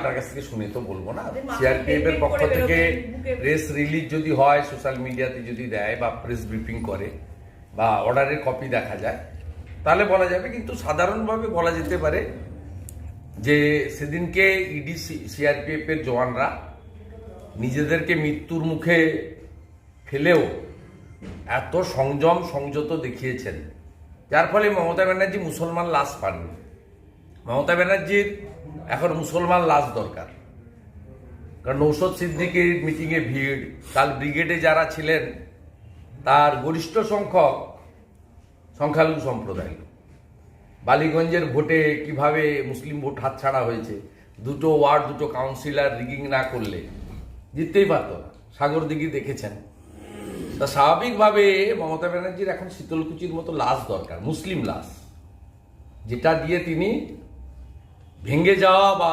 আপনার কাছ থেকে শুনে তো বলবো না। সিআরপিএফ এর পক্ষ থেকে প্রেস রিলিজ যদি হয়, সোশ্যাল মিডিয়াতে যদি দেয় বা প্রেস ব্রিফিং করে বা অর্ডারের কপি দেখা যায় তাহলে বলা যাবে, কিন্তু সাধারণভাবে বলা যেতে পারে যে সেদিনকে ইডি সিআরপিএফ এর জওয়ানরা নিজেদেরকে মৃত্যুর মুখে ফেলেও এত সংযম সংযত দেখিয়েছেন, যার ফলে মমতা ব্যানার্জি মুসলমান লাশ পাননি। মমতা ব্যানার্জির এখন মুসলমান লাশ দরকার, কারণ নৌশদ সিদ্দিকীর মিটিংয়ে ভিড়, কাল ব্রিগেডে যারা ছিলেন তার গরিষ্ঠ সংখ্যক সংখ্যালঘু সম্প্রদায়। বালিগঞ্জের ভোটে কিভাবে মুসলিম ভোট হাতছাড়া হয়েছে, দুটো ওয়ার্ড দুটো কাউন্সিলর রিগিং না করলে জিততেই পারত না। সাগরদিঘি দেখেছেন। তা স্বাভাবিকভাবে মমতা ব্যানার্জির এখন শীতলকুচির মতো লাশ দরকার, মুসলিম লাশ, যেটা দিয়ে তিনি ভেঙে যাওয়া বা